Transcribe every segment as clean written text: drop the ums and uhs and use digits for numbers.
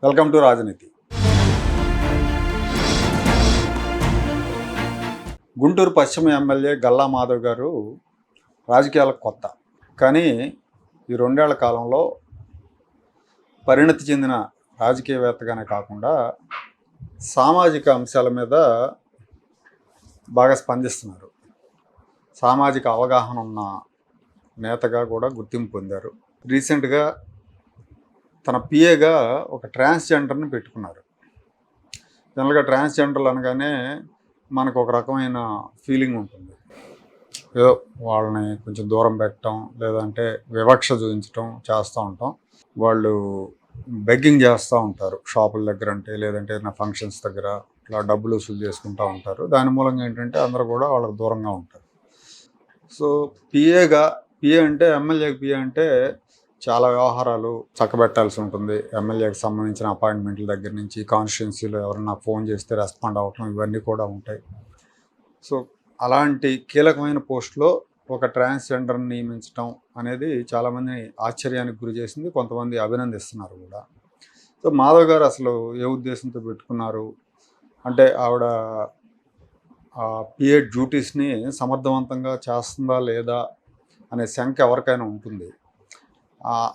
Welcome to రాజనీతి. గుంటూరు పశ్చిమ MLA Galla Madhav గారు రాజకీయాలకు కొత్త, కానీ ఈ 2 ఏళ్ల కాలంలో పరిణతి చెందిన రాజకీయవేత్తగానే కాకుండా సామాజిక అంశాల మీద బాగా స్పందిస్తున్నారు. సామాజిక అవగాహన ఉన్న నేతగా కూడా గుర్తింపు పొందారు. రీసెంట్గా తన పిఏగా ఒక ట్రాన్స్జెండర్ని పెట్టుకున్నారు. జనరల్గా ట్రాన్స్జెండర్లు అనగానే మనకు ఒక రకమైన ఫీలింగ్ ఉంటుంది. ఏదో వాళ్ళని కొంచెం దూరం పెట్టడం, లేదంటే వివక్ష చూపించడం చేస్తూ ఉంటాం. వాళ్ళు బెగ్గింగ్ చేస్తూ ఉంటారు షాపుల దగ్గర, అంటే లేదంటే నా ఫంక్షన్స్ దగ్గర ఇట్లా డబ్బులు వసూలు చేసుకుంటూ ఉంటారు. దాని మూలంగా ఏంటంటే అందరూ కూడా వాళ్ళకి దూరంగా ఉంటారు. సో పిఏ అంటే ఎమ్మెల్యేకి పిఏ అంటే చాలా వ్యవహారాలు చక్కబెట్టాల్సి ఉంటుంది. ఎమ్మెల్యేకి సంబంధించిన అపాయింట్మెంట్ల దగ్గర నుంచి కాన్స్టిట్యున్సీలో ఎవరన్నా ఫోన్ చేస్తే రెస్పాండ్ అవ్వటం, ఇవన్నీ కూడా ఉంటాయి. సో అలాంటి కీలకమైన పోస్టులో ఒక ట్రాన్స్జెండర్ని నియమించడం అనేది చాలామందిని ఆశ్చర్యానికి గురి చేసింది, కొంతమంది అభినందిస్తున్నారు కూడా. సో మాధవ్ గారు అసలు ఏ ఉద్దేశంతో పెట్టుకున్నారు అంటే, ఆవిడ పిఏ డ్యూటీస్ని సమర్థవంతంగా చేస్తుందా లేదా అనే శంక ఎవరికైనా ఉంటుంది.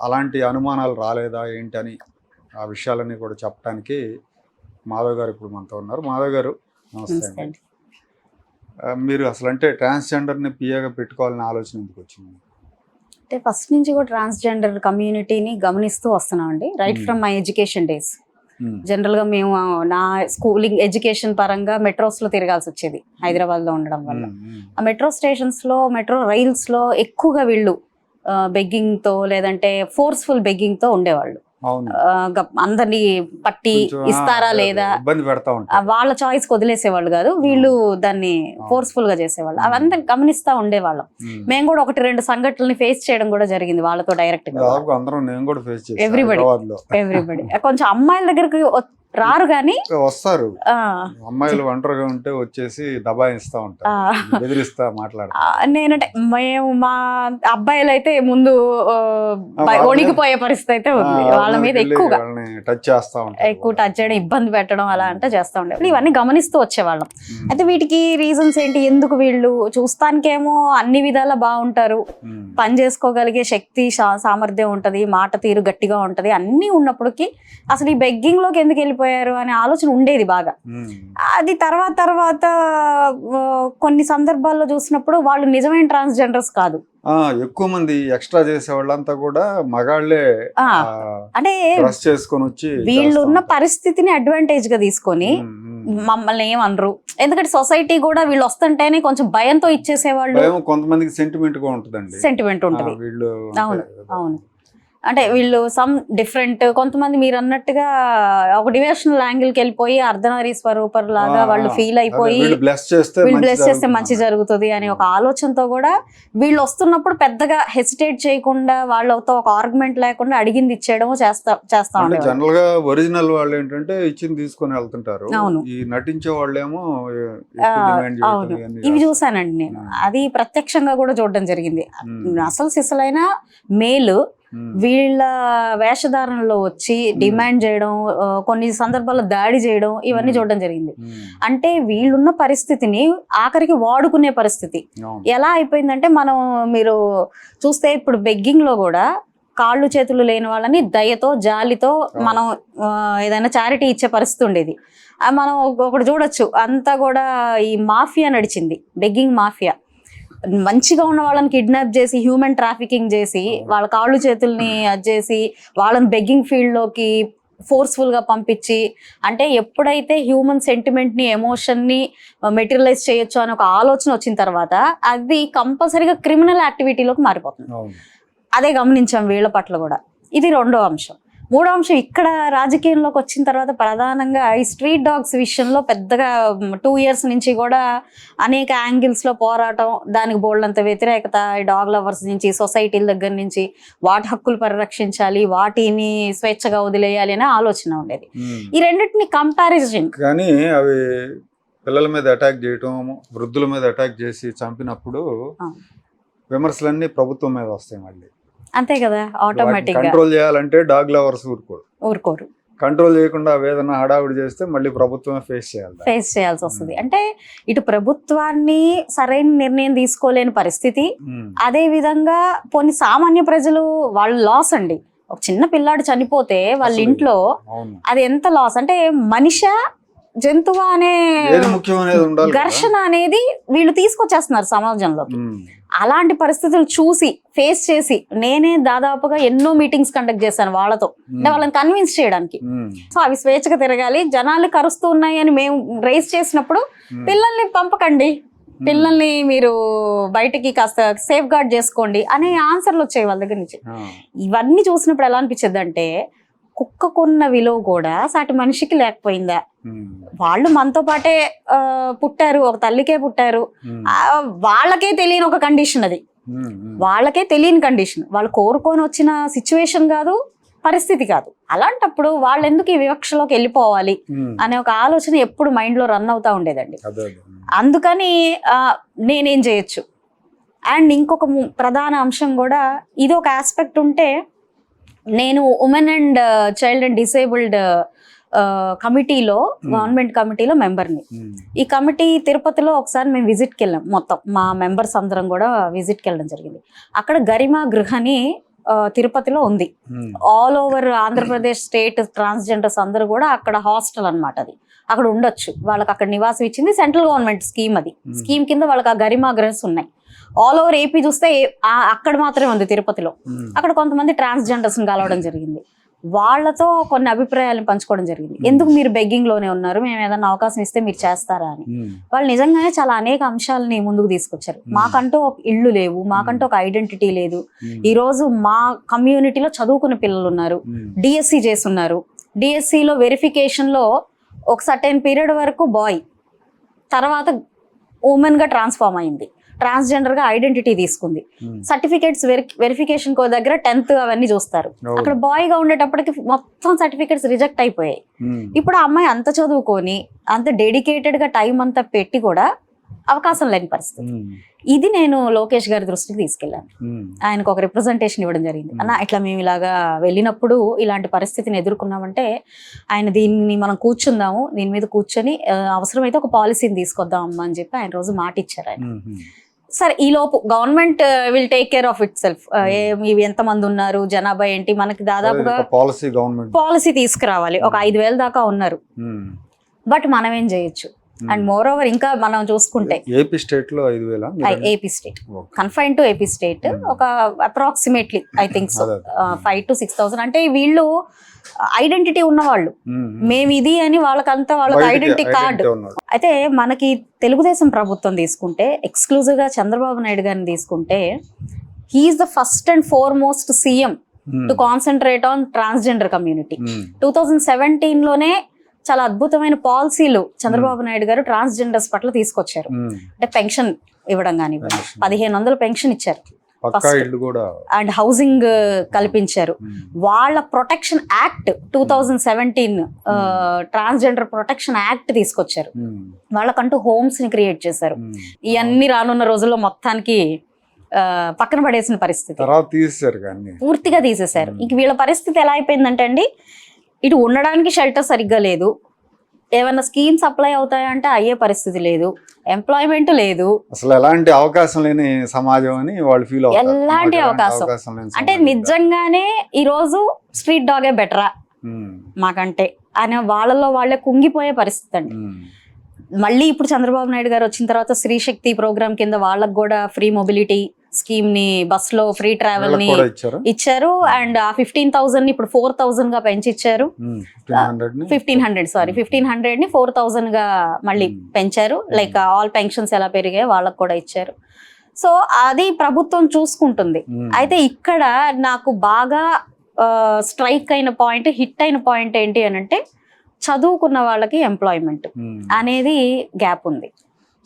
అలాంటి అనుమానాలు రాలేదా ఏంటని ఆ విషయాలన్నీ కూడా చెప్పడానికి మాధవ్ గారు ఇప్పుడు మనతో ఉన్నారు. మాధవ్ గారు నమస్తే అండి. మీరు అసలు అంటే ట్రాన్స్జెండర్ని పిఏగా పెట్టుకోవాలని ఆలోచన ఎందుకు వచ్చింది? అంటే ఫస్ట్ నుంచి కూడా ట్రాన్స్జెండర్ కమ్యూనిటీని గమనిస్తూ వస్తున్నాం అండి. Right from my education days. జనరల్గా మేము నా స్కూలింగ్ ఎడ్యుకేషన్ పరంగా మెట్రోస్లో తిరగాల్సి వచ్చేది హైదరాబాద్లో ఉండడం వల్ల. ఆ మెట్రో స్టేషన్స్లో, మెట్రో రైల్స్లో ఎక్కువగా వీళ్ళు బెగ్గింగ్తో లేదంటే ఫోర్స్ఫుల్ బెగ్గింగ్తో ఉండేవాళ్ళు. అందరినీ పట్టి ఇస్తారా లేదా వాళ్ళ చాయిస్ వదిలేసేవాళ్ళు కాదు, వీళ్ళు దాన్ని ఫోర్స్ఫుల్ గా చేసేవాళ్ళు. అవంతా గమనిస్తా ఉండేవాళ్ళం. మేము కూడా 1-2 సంఘటనల్ని ఫేస్ చేయడం కూడా జరిగింది వాళ్ళతో డైరెక్ట్ గా. ఎవ్రీబడి కొంచెం అమ్మాయిల దగ్గరికి రారు కానీ వస్తారు. అమ్మాయిలు ఒంటరిగా ఉంటే వచ్చేసి దబాయిస్తా ఉంటారు, బెదిరిస్తా మాట్లాడతారు. నేనంటే మేము మా అబ్బాయిలు అయితే ముందు వణికిపోయే పరిస్థితి అయితే ఉంది. వాళ్ళ మీద ఎక్కువగా టచ్ చేస్తా ఉంటారు, ఎక్కువ టచ్ చేయడం, ఇబ్బంది పెట్టడం అలా అంటే చేస్తూ ఉండేవాళ్ళు. ఇవన్నీ గమనిస్తూ వచ్చేవాళ్ళం. అయితే వీటికి రీజన్స్ ఏంటి, ఎందుకు వీళ్ళు చూస్తానికేమో అన్ని విధాలా బాగుంటారు, పని చేసుకోగలిగే శక్తి సామర్థ్యం ఉంటది, మాట తీరు గట్టిగా ఉంటది, అన్నీ ఉన్నప్పటికీ అసలు ఈ బెగ్గింగ్ లోకి ఎందుకు వెళ్ళిపోయారు అనే ఆలోచన ఉండేది బాగా. అది తర్వాత కొన్ని సందర్భాల్లో చూసినప్పుడు వాళ్ళు నిజమైన ట్రాన్స్జెండర్స్ కాదు. ఎక్కువ మంది ఎక్స్ట్రా చేసే వాళ్ళంతా కూడా మగాళ్లే. అంటే చేసుకొని వచ్చి వీళ్ళు ఉన్న పరిస్థితిని అడ్వాంటేజ్ గా తీసుకొని మమ్మల్ని ఏమనరు, ఎందుకంటే సొసైటీ కూడా వీళ్ళు వస్తుంటేనే కొంచెం భయంతో ఇచ్చేసేవాళ్ళు. కొంతమందికి సెంటిమెంట్ గా ఉంటుందండి, సెంటిమెంట్ ఉంటుంది. వీళ్ళు అవును అంటే వీళ్ళు సమ్ డిఫరెంట్. కొంతమంది మీరు అన్నట్టుగా ఒక డివోషనల్ యాంగిల్కి వెళ్ళిపోయి అర్ధనారీ స్వరూపర్ లాగా వాళ్ళు ఫీల్ అయిపోయి వీళ్ళు బ్లెస్ చేస్తే మంచి జరుగుతుంది అనే ఒక ఆలోచనతో కూడా వీళ్ళు వస్తున్నప్పుడు పెద్దగా హెసిటేట్ చేయకుండా వాళ్ళతో ఒక ఆర్గ్యుమెంట్ లేకుండా అడిగింది ఇచ్చేయడం చేస్తా ఉంటారు. జనరల్ గా ఒరిజినల్ వాళ్ళు ఏంటంటే ఇచ్చింది తీసుకొని వెళ్తుంటారు. అవును, ఈ నటించే వాళ్ళేమో అవును. ఇవి చూసానండి నేను, అది ప్రత్యక్షంగా కూడా చూడడం జరిగింది. అసలు సిసలైన మేలు వీళ్ళ వేషధారణలో వచ్చి డిమాండ్ చేయడం, కొన్ని సందర్భాల్లో దాడి చేయడం, ఇవన్నీ చూడడం జరిగింది. అంటే వీళ్ళున్న పరిస్థితిని ఆఖరికి వాడుకునే పరిస్థితి ఎలా అయిపోయిందంటే, మీరు చూస్తే ఇప్పుడు బెగ్గింగ్ లో కూడా కాళ్ళు చేతులు లేని వాళ్ళని దయతో జాలితో మనం ఏదైనా చారిటీ ఇచ్చే పరిస్థితి ఉండేది. మనం ఒకటి చూడొచ్చు, అంతా కూడా ఈ మాఫియా నడిచింది, బెగ్గింగ్ మాఫియా. మంచిగా ఉన్న వాళ్ళని కిడ్నాప్ చేసి హ్యూమన్ ట్రాఫికింగ్ చేసి వాళ్ళ కాళ్ళు చేతుల్ని చేసి వాళ్ళని బెగ్గింగ్ ఫీల్డ్ లోకి ఫోర్స్ఫుల్ గా పంపించి, అంటే ఎప్పుడైతే హ్యూమన్ సెంటిమెంట్ ని, ఎమోషన్ ని మెటీరియలైజ్ చేయొచ్చు అని ఒక ఆలోచన వచ్చిన తర్వాత అది కంపల్సరీగా క్రిమినల్ యాక్టివిటీలోకి మారిపోతుంది. అదే గమనించాం వీళ్ళ పట్ల కూడా. ఇది 2వ అంశం. 3వ అంశం, ఇక్కడ రాజకీయంలోకి వచ్చిన తర్వాత ప్రధానంగా ఈ స్ట్రీట్ డాగ్స్ విషయంలో పెద్దగా 2 years నుంచి కూడా అనేక యాంగిల్స్లో పోరాటం, దానికి బోల్డంత వ్యతిరేకత, ఈ డాగ్ లవర్స్ నుంచి, సొసైటీల దగ్గర నుంచి వాటి హక్కులు పరిరక్షించాలి, వాటిని స్వేచ్ఛగా వదిలేయాలి అనే ఆలోచన ఉండేది. ఈ రెండింటిని కంపారిజన్, కానీ అవి పిల్లల మీద అటాక్ చేయటం, వృద్ధుల మీద అటాక్ చేసి చంపినప్పుడు విమర్శలన్నీ ప్రభుత్వం మీద వస్తాయి మళ్ళీ. అంతే కదా, ఆటోమేటిక్ గా కంట్రోల్ చేయాలంటే డాగ్ లవర్స్ ఊరుకోరు. కంట్రోల్ చేయకుండా వేదన హడావిడి చేస్తే మళ్ళీ ప్రభుత్వమే ఫేస్ చేయాల్సి వస్తుంది. అంటే ఇటు ప్రభుత్వాన్ని సరైన నిర్ణయం తీసుకోలేని పరిస్థితి, అదే విధంగా కొన్ని సామాన్య ప్రజలు వాళ్ళు లాస్ అండి. ఒక చిన్న పిల్లాడు చనిపోతే వాళ్ళ ఇంట్లో అది ఎంత లాస్ అంటే మనిషి జంతువు అనే ఘర్షణ అనేది వీళ్ళు తీసుకొచ్చేస్తున్నారు సమాజంలోకి. అలాంటి పరిస్థితులు చూసి ఫేస్ చేసి నేనే దాదాపుగా ఎన్నో మీటింగ్స్ కండక్ట్ చేశాను వాళ్ళతో, అంటే వాళ్ళని కన్విన్స్ చేయడానికి. సో అవి స్వేచ్ఛగా తిరగాలి, జనాలు కరుస్తూ ఉన్నాయి అని మేము రైజ్ చేసినప్పుడు పిల్లల్ని పంపకండి, పిల్లల్ని మీరు బయటికి కాస్త సేఫ్ గార్డ్ చేసుకోండి అనే ఆన్సర్లు వచ్చాయి వాళ్ళ దగ్గర నుంచి. ఇవన్నీ చూసినప్పుడు ఎలా అనిపించింది అంటే కుక్కకున్న విలువ కూడా సాటి మనిషికి లేకపోయిందా? వాళ్ళు మనతో పాటే పుట్టారు, ఒక తల్లికే పుట్టారు, వాళ్ళకే తెలియని ఒక కండిషన్ అది, వాళ్ళకే తెలియని కండిషన్, వాళ్ళు కోరుకొని వచ్చిన సిచ్యువేషన్ కాదు, పరిస్థితి కాదు. అలాంటప్పుడు వాళ్ళు ఎందుకు ఈ వివక్షలోకి వెళ్ళిపోవాలి అనే ఒక ఆలోచన ఎప్పుడు మైండ్ లో రన్ అవుతా ఉండేదండి. అందుకని నేనేం చేయొచ్చు. అండ్ ఇంకొక ప్రధాన అంశం కూడా ఇది ఒక ఆస్పెక్ట్ ఉంటే, నేను women and child and disabled కమిటీలో, గవర్నమెంట్ కమిటీలో మెంబర్ని. ఈ కమిటీ తిరుపతిలో ఒకసారి మేము విజిట్కి వెళ్ళాం, మొత్తం మా మెంబర్స్ అందరం కూడా విజిట్కి వెళ్ళడం జరిగింది. అక్కడ గరిమా గృహని తిరుపతిలో ఉంది. All over Andhra Pradesh state transgenders అందరూ కూడా అక్కడ హాస్టల్ అన్నమాట, అది అక్కడ ఉండొచ్చు. వాళ్ళకి అక్కడ నివాసం ఇచ్చింది సెంట్రల్ గవర్నమెంట్ స్కీమ్. అది స్కీమ్ కింద వాళ్ళకి ఆ గరిమా గృహస్ ఉన్నాయి. ఆల్ ఓవర్ ఏపీ చూస్తే అక్కడ మాత్రమే ఉంది తిరుపతిలో. అక్కడ కొంతమంది ట్రాన్స్జెండర్స్ కలవడం జరిగింది, వాళ్ళతో కొన్ని అభిప్రాయాలను పంచుకోవడం జరిగింది. ఎందుకు మీరు బెగ్గింగ్ లోనే ఉన్నారు, మేము ఏదైనా అవకాశం ఇస్తే మీరు చేస్తారా అని. వాళ్ళు నిజంగానే చాలా అనేక అంశాలని ముందుకు తీసుకొచ్చారు. మాకంటూ ఒక ఇళ్ళు లేవు, మాకంటూ ఒక ఐడెంటిటీ లేదు. ఈ రోజు మా కమ్యూనిటీలో చదువుకున్న పిల్లలు ఉన్నారు, డిఎస్సి చేస్తున్నారు. డిఎస్సిలో వెరిఫికేషన్ లో ఒక సర్టెన్ పీరియడ్ వరకు బాయ్, తర్వాత ఉమెన్ గా ట్రాన్స్ఫార్మ్ అయింది, ట్రాన్స్జెండర్ గా ఐడెంటిటీ తీసుకుంది. సర్టిఫికేట్స్ వెరిఫికేషన్ దగ్గర 10th అవన్నీ చూస్తారు. అక్కడ బాయ్ గా ఉండేటప్పటికి మొత్తం సర్టిఫికేట్స్ రిజెక్ట్ అయిపోయాయి. ఇప్పుడు ఆ అమ్మాయి అంత చదువుకొని అంత డెడికేటెడ్ గా టైం అంతా పెట్టి కూడా అవకాశం లేని పరిస్థితి. ఇది నేను లోకేష్ గారి దృష్టికి తీసుకెళ్లాను. ఆయనకు ఒక రిప్రజెంటేషన్ ఇవ్వడం జరిగింది. అన్న ఇట్లా మేము ఇలాగా వెళ్ళినప్పుడు ఇలాంటి పరిస్థితిని ఎదుర్కొన్నామంటే ఆయన దీన్ని మనం కూర్చుందాము, దీని మీద కూర్చొని అవసరమైతే ఒక పాలసీని తీసుకొద్దాం అమ్మా అని చెప్పి ఆయన రోజు మాట ఇచ్చారు ఆయన. సరే ఈ లోపు government will take care of it self. ఇవి ఎంతమంది ఉన్నారు, జనాభా ఏంటి, మనకి దాదాపుగా పాలసీ తీసుకురావాలి. ఒక 5,000 దాకా ఉన్నారు. బట్ మనం ఏం చేయొచ్చు. అండ్ మోర్ ఓవర్ ఇంకా మనం చూసుకుంటే ఏపీ స్టేట్ లో 5,000, AP state confine to AP state ఒక approximately I think so 5,000 to 6,000. అంటే వీళ్ళు ఐడెంటిటీ ఉన్నవాళ్ళు, మేము ఇది అని వాళ్ళకంతా వాళ్ళకి ఐడెంటిటీ కార్డు. అయితే మనకి తెలుగుదేశం ప్రభుత్వం తీసుకుంటే, ఎక్స్క్లూజివ్ గా చంద్రబాబు నాయుడు గారిని తీసుకుంటే, he's the first and foremost CM to concentrate on transgender community. 2017 లోనే చాలా అద్భుతమైన పాలసీలు చంద్రబాబు నాయుడు గారు ట్రాన్స్జెండర్స్ పట్ల తీసుకొచ్చారు. అంటే పెన్షన్ ఇవ్వడం కానీ 1,500 పెన్షన్ ఇచ్చారు, అండ్ హౌసింగ్ కల్పించారు. వాళ్ళ protection act 2017 transgender protection act తీసుకొచ్చారు. వాళ్ళకంటూ హోమ్స్ ని క్రియేట్ చేశారు. ఇవన్నీ రానున్న రోజుల్లో మొత్తానికి పక్కన పడేసిన పరిస్థితి, పూర్తిగా తీసేశారు. ఇంక వీళ్ళ పరిస్థితి ఎలా అయిపోయిందంటే అండి, ఇటు ఉండడానికి షెల్టర్ సరిగ్గా లేదు, ఏమన్నా స్కీమ్స్ అప్లై అవుతాయంటే అయ్యే పరిస్థితి లేదు, ఎంప్లాయ్మెంట్ లేదు, అసలు ఎలాంటి అవకాశం లేని సమాజం అని వాళ్ళు ఫీల్ అవుతారు. ఎలాంటి అవకాశం అంటే నిజంగానే ఈ రోజు స్ట్రీట్ డాగే బెటరా మాకంటే అనే వాళ్ళలో వాళ్ళే కుంగిపోయే పరిస్థితి అండి. మళ్ళీ ఇప్పుడు చంద్రబాబు నాయుడు గారు వచ్చిన తర్వాత స్త్రీ శక్తి ప్రోగ్రామ్ కింద వాళ్ళకు కూడా ఫ్రీ మొబిలిటీ స్కీమ్ ని, బస్ లో ఫ్రీ ట్రావెల్ ని ఇచ్చారు. అండ్ ఆ 15,000 ని ఇప్పుడు 4,000 గా పెంచి ఇచ్చారు. 1,500 ని 4,000 గా మళ్ళీ పెంచారు. లైక్ ఆల్ పెన్షన్స్ ఎలా పెరిగాయో వాళ్ళకు కూడా ఇచ్చారు. సో అది ప్రభుత్వం చూసుకుంటుంది. అయితే ఇక్కడ నాకు బాగా స్ట్రైక్ అయిన పాయింట్, హిట్ అయిన పాయింట్ ఏంటి అని అంటే, చదువుకున్న వాళ్ళకి ఎంప్లాయ్మెంట్ అనేది గ్యాప్ ఉంది.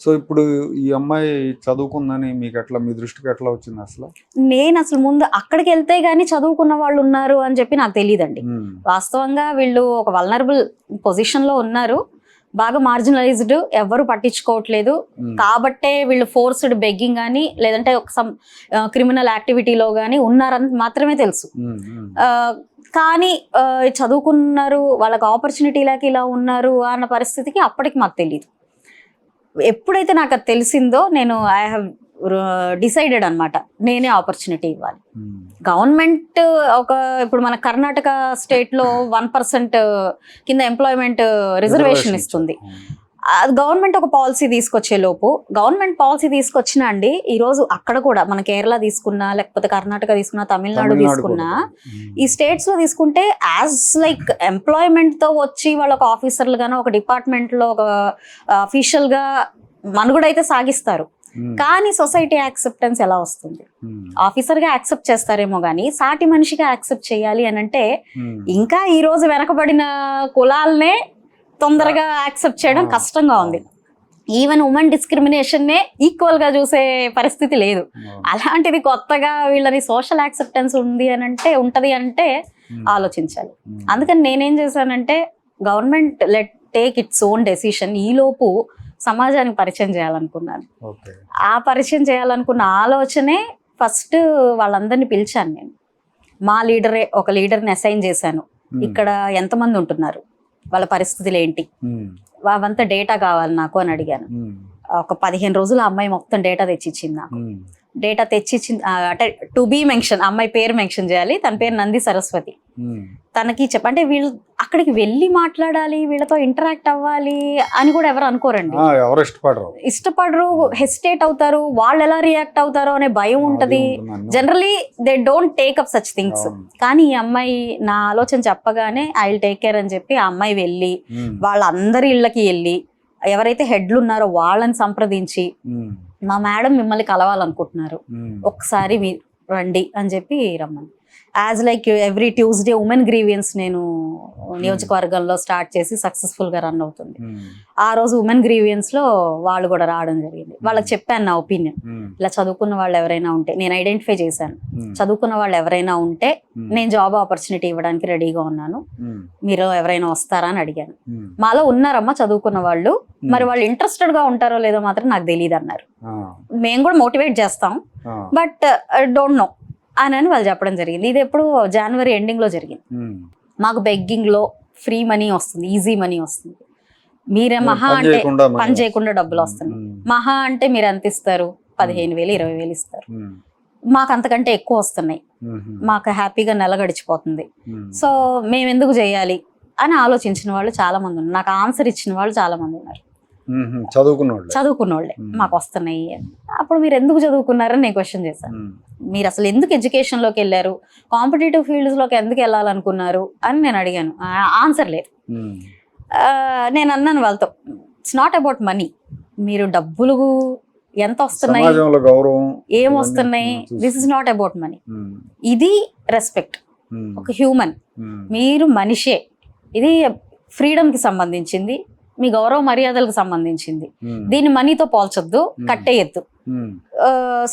సో ఇప్పుడు ఈ అమ్మాయి చదువుకుందని మీకు ఎట్లా, మీ దృష్టికి ఎట్లా వచ్చింది? నేను అసలు ముందు అక్కడికి వెళ్తే గానీ చదువుకున్న వాళ్ళు ఉన్నారు అని చెప్పి నాకు తెలియదండి. వాస్తవంగా వీళ్ళు ఒక వల్నరబుల్ పొజిషన్ లో ఉన్నారు, బాగా మార్జినలైజ్డ్, ఎవరు పట్టించుకోవట్లేదు. కాబట్టే వీళ్ళు ఫోర్స్డ్ బెగ్గింగ్ కానీ లేదంటే ఒక క్రిమినల్ యాక్టివిటీలో కానీ ఉన్నారని మాత్రమే తెలుసు. కానీ చదువుకున్నారు, వాళ్ళకి ఆపర్చునిటీ లేక ఇలా ఉన్నారు అన్న పరిస్థితికి అప్పటికి మాకు తెలియదు. ఎప్పుడైతే నాకు అది తెలిసిందో నేను ఐ హ్యావ్ డిసైడెడ్ అనమాట, నేనే ఆపర్చునిటీ ఇవ్వాలి. గవర్నమెంట్ ఇప్పుడు మన కర్ణాటక స్టేట్ లో 1% కింద ఎంప్లాయ్మెంట్ రిజర్వేషన్ ఇస్తుంది. గవర్నమెంట్ ఒక పాలసీ తీసుకొచ్చే లోపు, గవర్నమెంట్ పాలసీ తీసుకొచ్చినా అండి, ఈ రోజు అక్కడ కూడా మన కేరళ తీసుకున్నా, లేకపోతే కర్ణాటక తీసుకున్నా, తమిళనాడు తీసుకున్నా, ఈ స్టేట్స్ లో తీసుకుంటే యాజ్ లైక్ ఎంప్లాయ్మెంట్ తో వచ్చి వాళ్ళ ఒక ఆఫీసర్లు గానో ఒక డిపార్ట్మెంట్ లో ఒక అఫీషియల్ గా మనుగడ అయితే సాగిస్తారు. కానీ సొసైటీ యాక్సెప్టెన్స్ ఎలా వస్తుంది? ఆఫీసర్ గా యాక్సెప్ట్ చేస్తారేమో గానీ సాటి మనిషిగా యాక్సెప్ట్ చేయాలి అని అంటే ఇంకా ఈ రోజు వెనకబడిన కులాలనే తొందరగా యాక్సెప్ట్ చేయడం కష్టంగా ఉంది. ఈవెన్ ఉమెన్ డిస్క్రిమినేషన్ నే ఈక్వల్ గా చూసే పరిస్థితి లేదు. అలాంటిది కొత్తగా వీళ్ళని సోషల్ యాక్సెప్టెన్స్ ఉంది అని అంటే ఉంటది అంటే ఆలోచించాలి. అందుకని నేనేం చేశానంటే, government let take its own decision, ఈ లోపు సమాజానికి పరిచయం చేయాలనుకున్నాను. ఆ పరిచయం చేయాలనుకున్న ఆలోచనే ఫస్ట్ వాళ్ళందరినీ పిలిచాను నేను. మా లీడరే ఒక లీడర్ని అసైన్ చేశాను. ఇక్కడ ఎంతమంది ఉంటున్నారు, వాళ్ళ పరిస్థితులు ఏంటి, అవంతా డేటా కావాలి నాకు అని అడిగాను. ఒక 15 రోజులు ఆ అమ్మాయి మొత్తం డేటా తెచ్చిచ్చింది నాకు. డేటా తెచ్చిచ్చింది అంటే టు బీ మెన్షన్, అమ్మాయి పేరు మెన్షన్ చేయాలి. తన పేరు నంది సరస్వతి. తనకి అంటే వీళ్ళు అక్కడికి వెళ్ళి మాట్లాడాలి, వీళ్ళతో ఇంటరాక్ట్ అవ్వాలి అని కూడా ఎవరు అనుకోరండి. ఇష్టపడరు, హెసిటేట్ అవుతారు, వాళ్ళు ఎలా రియాక్ట్ అవుతారో అనే భయం ఉంటది. Generally they don't take up such things. కానీ ఈ అమ్మాయి నా ఆలోచన చెప్పగానే ఐ విల్ టేక్ కేర్ అని చెప్పి ఆ అమ్మాయి వెళ్ళి వాళ్ళందరి ఇళ్ళకి వెళ్ళి ఎవరైతే హెడ్లు ఉన్నారో వాళ్ళని సంప్రదించి, మా మేడం మిమ్మల్ని కలవాలనుకుంటున్నారు, ఒకసారి రండి అని చెప్పి రమ్మని. As like every Tuesday women grievance నేను నియోజకవర్గంలో స్టార్ట్ చేసి సక్సెస్ఫుల్ గా రన్ అవుతుంది. ఆ రోజు ఉమెన్ గ్రీవియన్స్ లో వాళ్ళు కూడా రావడం జరిగింది. వాళ్ళకి చెప్పాను నా ఒపీనియన్, ఇలా చదువుకున్న వాళ్ళు ఎవరైనా ఉంటే, నేను ఐడెంటిఫై చేశాను, చదువుకున్న వాళ్ళు ఎవరైనా ఉంటే నేను జాబ్ ఆపర్చునిటీ ఇవ్వడానికి రెడీగా ఉన్నాను, మీరు ఎవరైనా వస్తారా అని అడిగాను. మాలో ఉన్నారమ్మా చదువుకున్న వాళ్ళు, మరి వాళ్ళు ఇంట్రెస్టెడ్ గా ఉంటారో లేదో మాత్రం నాకు తెలియదు అన్నారు. మేము కూడా మోటివేట్ చేస్తాం, బట్ డోంట్ నో అని వాళ్ళు చెప్పడం జరిగింది. ఇది ఎప్పుడు జనవరి ఎండింగ్ లో జరిగింది. మాకు బెగ్గింగ్ లో ఫ్రీ మనీ వస్తుంది, ఈజీ మనీ వస్తుంది. మీరే మహా అంటే పని చేయకుండా డబ్బులు వస్తున్నాయి. మహా అంటే మీరు ఎంత ఇస్తారు? 15,000 20,000 ఇస్తారు. మాకు అంతకంటే ఎక్కువ వస్తున్నాయి. మాకు హ్యాపీగా నెల గడిచిపోతుంది. సో మేము ఎందుకు చేయాలి అని ఆలోచించిన వాళ్ళు చాలా మంది ఉన్నారు. నాకు ఆన్సర్ ఇచ్చిన వాళ్ళు చాలా మంది ఉన్నారు. చదువుకున్న వాళ్ళే మాకు వస్తున్నాయి. అప్పుడు మీరు ఎందుకు చదువుకున్నారని నేను క్వశ్చన్ చేశాను. మీరు అసలు ఎందుకు ఎడ్యుకేషన్ లోకి వెళ్ళారు, కాంపిటేటివ్ ఫీల్డ్స్ లోకి ఎందుకు వెళ్ళాలనుకున్నారు అని నేను అడిగాను. ఆన్సర్ లేదు. నేను అన్నాను వాళ్ళతో, ఇట్స్ నాట్ అబౌట్ మనీ, మీరు డబ్బులు ఎంత వస్తున్నాయి, ఏం వస్తున్నాయి, this is not about money. ఇది రెస్పెక్ట్, ఒక హ్యూమన్, మీరు మనిషే. ఇది ఫ్రీడమ్ కి సంబంధించింది, మీ గౌరవ మర్యాదలకు సంబంధించింది. దీన్ని మనీతో పోల్చొద్దు, కట్టేయద్దు.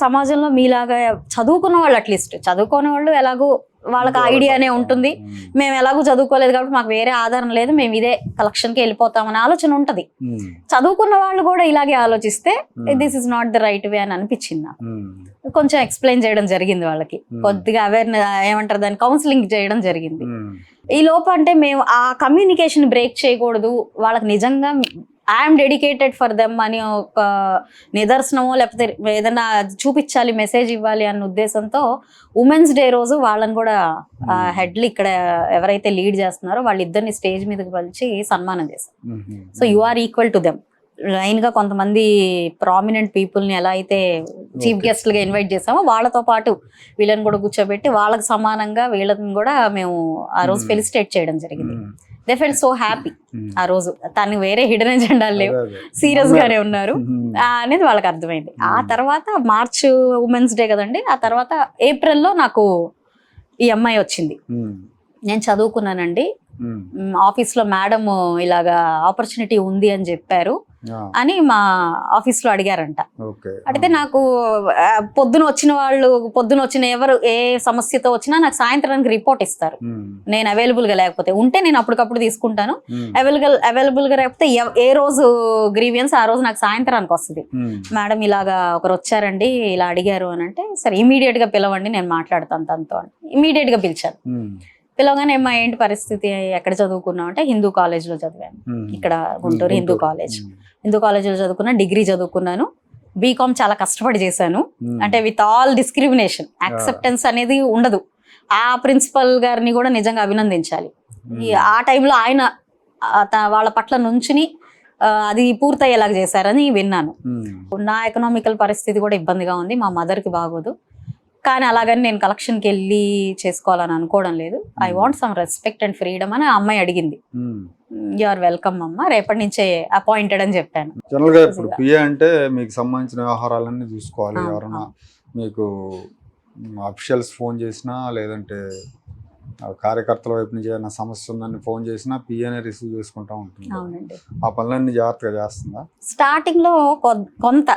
సమాజంలో మీలాగా చదువుకున్న వాళ్ళు, అట్లీస్ట్ చదువుకునే వాళ్ళు ఎలాగో వాళ్ళకి ఐడియానే ఉంటుంది, మేము ఎలాగో చదువుకోలేదు కాబట్టి మాకు వేరే ఆధారం లేదు, మేము ఇదే కలెక్షన్కి వెళ్ళిపోతామనే ఆలోచన ఉంటది. చదువుకున్న వాళ్ళు కూడా ఇలాగే ఆలోచిస్తే this is not the right way అని అనిపించింది నాకు. కొంచెం ఎక్స్ప్లెయిన్ చేయడం జరిగింది వాళ్ళకి, కొద్దిగా అవేర్నెస్ ఏమంటారు దాన్ని, కౌన్సిలింగ్ చేయడం జరిగింది. ఈ లోపు అంటే మేము ఆ కమ్యూనికేషన్ బ్రేక్ చేయకూడదు, వాళ్ళకి నిజంగా ఐఎమ్ డెడికేటెడ్ ఫర్ దెమ్ అని ఒక నిదర్శనమో లేకపోతే ఏదైనా చూపించాలి, మెసేజ్ ఇవ్వాలి అన్న ఉద్దేశంతో ఉమెన్స్ డే రోజు వాళ్ళని కూడా హెడ్లు ఇక్కడ ఎవరైతే లీడ్ చేస్తున్నారో వాళ్ళిద్దరిని స్టేజ్ మీదకి పిలిచి సన్మానం చేశారు. So you are equal to them. Line గా కొంతమంది ప్రామినెంట్ పీపుల్ ని ఎలా అయితే చీఫ్ గెస్ట్ లుగా ఇన్వైట్ చేసామో వాళ్ళతో పాటు వీళ్ళని కూడా కూర్చోబెట్టి వాళ్ళకి సమానంగా వీళ్ళని కూడా మేము ఆ రోజు ఫెలిసిటేట్ చేయడం జరిగింది. They felt so happy. ఆ రోజు తను వేరే హిడెన్ ఎజెండాలు లేవు, సీరియస్ గానే ఉన్నారు అనేది వాళ్ళకి అర్థమైంది. ఆ తర్వాత మార్చ్ ఉమెన్స్ డే కదండి, ఆ తర్వాత ఏప్రిల్లో నాకు ఈ అమ్మాయి వచ్చింది. నేను చదువుకున్నానండి, ఆఫీస్ లో మేడం ఇలాగా ఆపర్చునిటీ ఉంది అని చెప్పారు అని మా ఆఫీస్ లో అడిగారంట. అడిగితే నాకు పొద్దున వచ్చిన ఎవరు ఏ సమస్యతో వచ్చినా నాకు సాయంత్రానికి రిపోర్ట్ ఇస్తారు. నేను అవైలబుల్ గా లేకపోతే, ఉంటే నేను అప్పటికప్పుడు తీసుకుంటాను, అవైలబుల్ గా లేకపోతే ఏ రోజు గ్రీవియన్స్ ఆ రోజు నాకు సాయంత్రానికి వస్తుంది. మేడం ఇలాగా ఒకరు వచ్చారండి, ఇలా అడిగారు అని అంటే, సరే ఇమీడియట్ గా పిలవండి నేను మాట్లాడతాను తనతో అని ఇమీడియట్ గా పిలిచాను. పిలవగానే ఏమ్మా ఏంటి పరిస్థితి, ఎక్కడ చదువుకున్నావు అంటే హిందూ కాలేజ్లో చదివాను, ఇక్కడ గుంటూరు హిందూ కాలేజ్. హిందూ కాలేజ్లో చదువుకున్నా, డిగ్రీ చదువుకున్నాను. బీకామ్ చాలా కష్టపడి చేశాను, అంటే విత్ ఆల్ డిస్క్రిమినేషన్, యాక్సెప్టెన్స్ అనేది ఉండదు. ఆ ప్రిన్సిపల్ గారిని కూడా నిజంగా అభినందించాలి. ఆ టైంలో ఆయన వాళ్ళ పట్ల నుంచుని అది పూర్తయ్యేలాగా చేశారని విన్నాను. నా ఎకనామికల్ పరిస్థితి కూడా ఇబ్బందిగా ఉంది, మా మదర్కి బాగోదు, కానీ అలాగని నేను కలెక్షన్కి వెళ్ళి చేసుకోవాలని అనుకోవడం లేదు. I want some respect and freedom అని అమ్మాయి అడిగింది. యు ఆర్ వెల్కమ్ అమ్మ, రేపటి నుంచే అపాయింటెడ్ అని చెప్పాను. జనరల్ గా ఇప్పుడు పిఏ అంటే మీకు సంబంధించిన వ్యవహారాలన్నీ చూసుకోవాలి. ఎవరైనా మీకు అఫీషియల్స్ ఫోన్ చేసినా, లేదంటే కార్యకర్తల వైపు నుంచి ఏదైనా సమస్య ఉందని ఫోన్ చేసినా పిఏనే రిసీవ్ చేసుకుంటా ఉంటుంది. ఆ పనులన్నీ జాగ్రత్తగా చేస్తుందా? స్టార్టింగ్ లో కొంత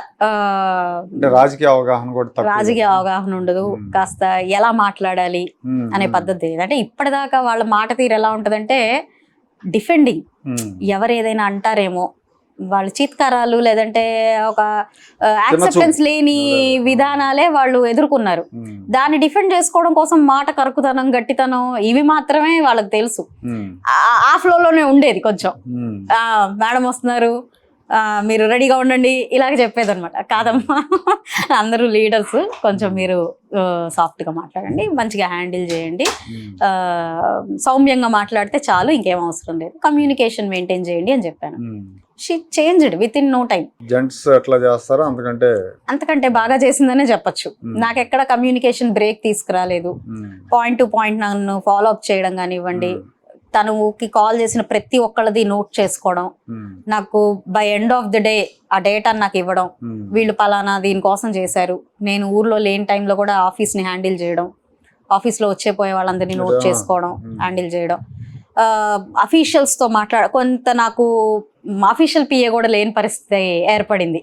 అంటే రాజకీయ అవగాహన కూడా, రాజకీయ అవగాహన ఉండదు, కాస్త ఎలా మాట్లాడాలి అనే పద్ధతి. అంటే ఇప్పటిదాకా వాళ్ళ మాట తీరు ఎలా ఉంటదంటే డిఫెండింగ్, ఎవరు ఏదైనా అంటారేమో, వాళ్ళు చీత్కారాలు లేదంటే ఒక యాక్సెప్టెన్స్ లేని విధానాలే వాళ్ళు ఎదుర్కొన్నారు. దాన్ని డిఫెండ్ చేసుకోవడం కోసం మాట కరుకుతనం, గట్టితనం ఇవి మాత్రమే వాళ్ళకి తెలుసు. ఆ ఫ్లోలోనే ఉండేది కొంచెం. మేడం వస్తున్నారు, మీరు రెడీగా ఉండండి, ఇలాగ చెప్పేది అనమాట. కాదమ్మా, అందరూ లీడర్స్, కొంచెం మీరు సాఫ్ట్గా మాట్లాడండి, మంచిగా హ్యాండిల్ చేయండి, సౌమ్యంగా మాట్లాడితే చాలు, ఇంకేం అవసరం లేదు, కమ్యూనికేషన్ మెయింటైన్ చేయండి అని చెప్పాను. She changed within no time. Gents ఎట్లా చేస్తారో అంతకంటే బాగా చేసిందనే చెప్పొచ్చు. నాకెక్కడ కమ్యూనికేషన్ బ్రేక్ తీసుకురాలేదు. పాయింట్ టు పాయింట్ నన్ను ఫాలో అప్ చేయడం కానివ్వండి, తనకి కాల్ చేసిన ప్రతి ఒక్కళ్ళది నోట్ చేసుకోవడం, నాకు by end of the day ఆ డేటా నాకు ఇవ్వడం, వీళ్ళు పలానా దీనికోసం చేశారు, నేను ఊర్లో లేని టైంలో కూడా ఆఫీస్ని హ్యాండిల్ చేయడం, ఆఫీస్లో వచ్చే పోయే వాళ్ళందరినీ నోట్ చేసుకోవడం, హ్యాండిల్ చేయడం, అఫీషియల్స్తో కొంత నాకు అఫీషియల్ పిఏ కూడా లేని పరిస్థితి ఏర్పడింది.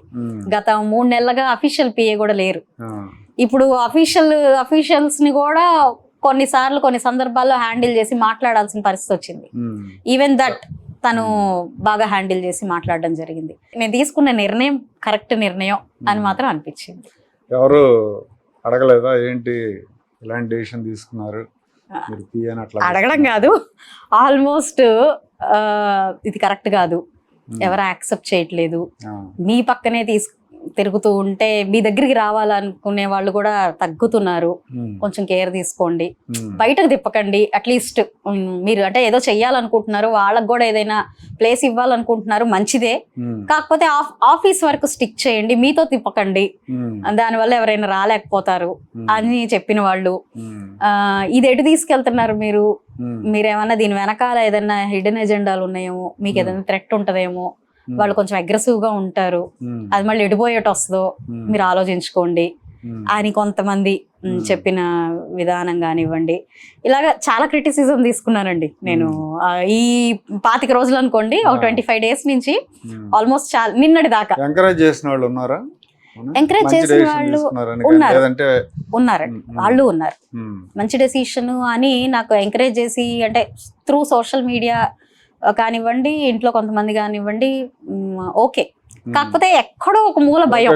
గత 3 నెలలుగా అఫీషియల్ పిఏ కూడా లేరు. ఇప్పుడు అఫీషియల్స్ని కూడా కొన్నిసార్లు కొన్ని సందర్భాల్లో హ్యాండిల్ చేసి మాట్లాడాల్సిన పరిస్థితి వచ్చింది. ఈవెన్ దట్ తను బాగా హ్యాండిల్ చేసి మాట్లాడడం జరిగింది. నేను తీసుకున్న నిర్ణయం కరెక్ట్ నిర్ణయం అని మాత్రం అనిపించింది. ఎవరు అడగలేదా ఏంటి ఇలాంటి డెసిషన్ తీసుకున్నారు? అడగడం కాదు, ఆల్మోస్ట్ ఇది కరెక్ట్ కాదు, ఎవరు యాక్సెప్ట్ చేయట్లేదు, మీ పక్కనే తిరుగుతూ ఉంటే మీ దగ్గరికి రావాలనుకునే వాళ్ళు కూడా తగ్గుతున్నారు, కొంచెం కేర్ తీసుకోండి, బయటకు తిప్పకండి, అట్లీస్ట్ మీరు అంటే ఏదో చెయ్యాలనుకుంటున్నారు, వాళ్ళకు కూడా ఏదైనా ప్లేస్ ఇవ్వాలనుకుంటున్నారు, మంచిదే, కాకపోతే ఆఫీస్ వరకు స్టిక్ చేయండి, మీతో తిప్పకండి, దానివల్ల ఎవరైనా రాలేకపోతారు అని చెప్పిన వాళ్ళు. ఇది ఎటు తీసుకెళ్తున్నారు మీరేమన్నా దీని వెనకాల ఏదైనా హిడెన్ ఎజెండాలు ఉన్నాయేమో, మీకు ఏదైనా థ్రెట్ ఉంటదేమో, వాళ్ళు కొంచెం అగ్రెసివ్ గా ఉంటారు, అది మళ్ళీ ఎడిపోయేట వస్తుందో మీరు ఆలోచించుకోండి అని కొంతమంది చెప్పిన విధానం కానివ్వండి. ఇలాగా చాలా క్రిటిసిజం తీసుకున్నానండి నేను. ఈ 25 రోజులు అనుకోండి, ఒక 25 days నుంచి ఆల్మోస్ట్ నిన్నటి దాకా ఎంకరేజ్ చేసిన వాళ్ళు ఉన్నారా? ఎంకరేజ్ చేసిన వాళ్ళు ఉన్నారండి, వాళ్ళు ఉన్నారు. మంచి డెసిషన్ అని నాకు ఎంకరేజ్ చేసి, అంటే త్రూ సోషల్ మీడియా కానివ్వండి, ఇంట్లో కొంతమంది కానివ్వండి, ఓకే. కాకపోతే ఎక్కడో ఒక మూల భయం.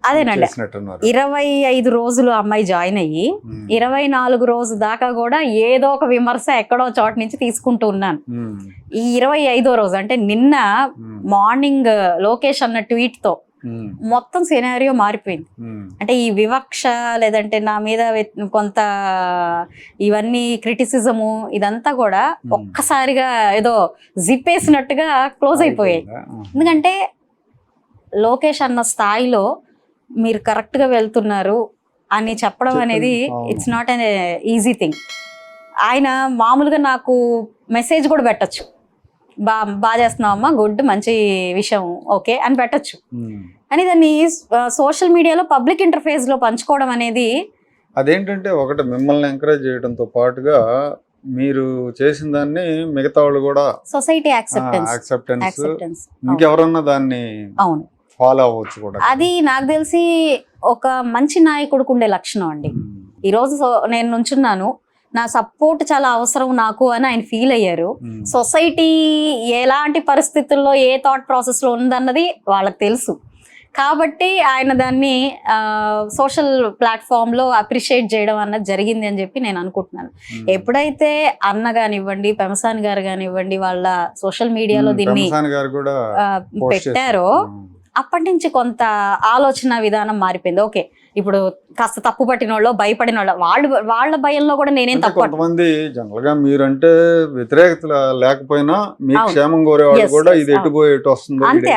అదేనండి, 25 రోజులు అమ్మాయి జాయిన్ అయ్యి 24 రోజు దాకా కూడా ఏదో ఒక విమర్శ ఎక్కడో చోట నుంచి తీసుకుంటూ ఉన్నాను. ఈ 25వ రోజు అంటే నిన్న మార్నింగ్ లోకేష్ అన్న ట్వీట్ తో మొత్తం సినారియో మారిపోయింది. అంటే ఈ వివక్ష లేదంటే నా మీద కొంత ఇవన్నీ క్రిటిసిజము ఇదంతా కూడా ఒక్కసారిగా ఏదో జిప్ వేసినట్టుగా క్లోజ్ అయిపోయాయి. ఎందుకంటే లోకేష్ అన్న స్థాయిలో మీరు కరెక్ట్గా వెళ్తున్నారు అని చెప్పడం అనేది it's not an easy thing. ఆయన మామూలుగా నాకు మెసేజ్ కూడా పెట్టచ్చు, బాగా చేస్తున్నావమ్మా, గుడ్, మంచి విషయం, ఓకే అని పెట్టచ్చు. కానీ దాన్ని సోషల్ మీడియాలో పబ్లిక్ ఇంటర్ఫేస్ లో పంచుకోవడం అనేది, అదేంటంటే ఒకటి మిమ్మల్ని ఎంకరేజ్ చేయడంతో పాటుగా మీరు చేసిన దాన్ని మిగతా వాళ్ళు కూడా సొసైటీ యాక్సెప్టెన్స్ ఇంకెవరన్నా దాన్ని అవును ఫాలో అవ్వచ్చు కూడా. అది నాకు తెలిసి ఒక మంచి నాయకుడికి ఉండే లక్షణం అండి. ఈరోజు నేను నుంచున్నాను, నా సపోర్ట్ చాలా అవసరం నాకు అని ఆయన ఫీల్ అయ్యారు. సొసైటీ ఎలాంటి పరిస్థితుల్లో ఏ థాట్ ప్రాసెస్ లో ఉందన్నది వాళ్ళకి తెలుసు. కాబట్టి ఆయన దాన్ని సోషల్ ప్లాట్ఫామ్ లో అప్రిషియేట్ చేయడం అన్నది జరిగింది అని చెప్పి నేను అనుకుంటున్నాను. ఎప్పుడైతే అన్న కానివ్వండి, పెమసాని గారు కానివ్వండి, వాళ్ళ సోషల్ మీడియాలో దీన్ని పెట్టారో అప్పటి నుంచి కొంత ఆలోచన విధానం మారిపోయింది. ఓకే, ఇప్పుడు కాస్త తప్పు పట్టిన వాళ్ళు, భయపడిన వాళ్ళు, వాళ్ళ భయంలో కూడా నేనేం తప్పు. కొంతమంది జనరల్ గా మీరంటే వ్యతిరేకత లేకపోయినా మీకు క్షేమం కోరేవాళ్ళు కూడా ఇది ఎటు వస్తుంది అంతే,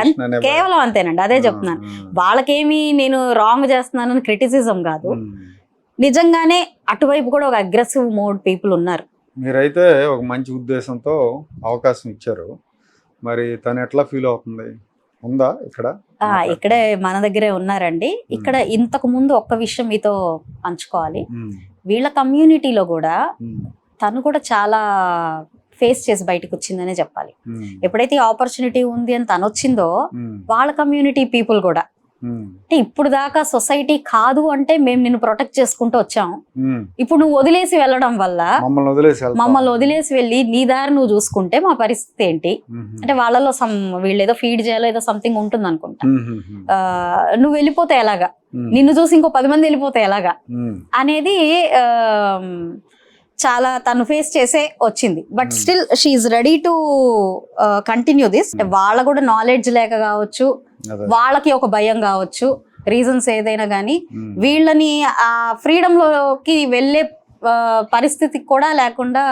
కేవలం అంతేనండి. అదే చెప్తున్నాను. వాళ్ళకేమి నేను రాంగ్ చేస్తున్నానని క్రిటిసిజం కాదు, నిజంగానే అటువైపు కూడా ఒక అగ్రెసివ్ మోడ్ పీపుల్ ఉన్నారు. మీరైతే ఒక మంచి ఉద్దేశంతో అవకాశం ఇచ్చారు, మరి తను ఎట్లా ఫీల్ అవుతుంది? ఉందా ఇక్కడ? ఇక్కడే మన దగ్గరే ఉన్నారండి. ఇక్కడ ఇంతకు ముందు ఒక్క విషయం మీతో పంచుకోవాలి. వీళ్ళ కమ్యూనిటీలో కూడా తను కూడా చాలా ఫేస్ చేసి బయటకు వచ్చిందనే చెప్పాలి. ఎప్పుడైతే ఆపర్చునిటీ ఉంది అని తను వచ్చిందో వాళ్ళ కమ్యూనిటీ పీపుల్ కూడా అంటే ఇప్పుడు దాకా సొసైటీ కాదు అంటే మేము నిన్ను ప్రొటెక్ట్ చేసుకుంటూ వచ్చాము, ఇప్పుడు నువ్వు వదిలేసి వెళ్ళడం వల్ల మమ్మల్ని వదిలేసి వెళ్ళి నీ దారి నువ్వు చూసుకుంటే మా పరిస్థితి ఏంటి అంటే వాళ్ళలో వీళ్ళు ఏదో ఫీడ్ చేయాలో ఏదో సంథింగ్ ఉంటుంది అనుకుంటా. నువ్వు వెళ్ళిపోతే ఎలాగా, నిన్ను చూసి ఇంకో 10 మంది వెళ్ళిపోతే ఎలాగా అనేది చాలా తను ఫేస్ చేసే వచ్చింది. But still she's ready to continue this. వాళ్ళ కూడా నాలెడ్జ్ లేక కావచ్చు, వాళ్ళకి ఒక భయం కావచ్చు, రీజన్స్ ఏదైనా కానీ వీళ్ళని ఆ ఫ్రీడమ్ లోకి వెళ్ళే పరిస్థితి కూడా లేకుండా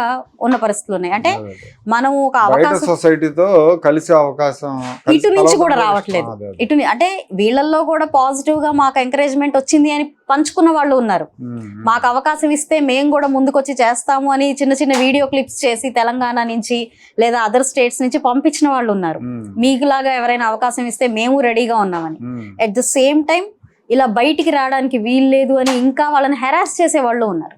ఉన్న పరిస్థితులు ఉన్నాయి. అంటే మనం ఒక అవకాశం సొసైటీతో కలిసే అవకాశం ఇటు నుంచి కూడా రావట్లేదు. ఇటు అంటే వీళ్ళల్లో కూడా పాజిటివ్ గా మాకు ఎంకరేజ్మెంట్ వచ్చింది అని పంచుకున్న వాళ్ళు ఉన్నారు. మాకు అవకాశం ఇస్తే మేము కూడా ముందుకొచ్చి చేస్తాము అని చిన్న చిన్న వీడియో క్లిప్స్ చేసి తెలంగాణ నుంచి లేదా అదర్ స్టేట్స్ నుంచి పంపించిన వాళ్ళు ఉన్నారు. మీకులాగా ఎవరైనా అవకాశం ఇస్తే మేము రెడీగా ఉన్నామని. అట్ ద సేమ్ టైం ఇలా బయటికి రావడానికి వీల్లేదు అని ఇంకా వాళ్ళని హెరాస్ చేసే వాళ్ళు ఉన్నారు.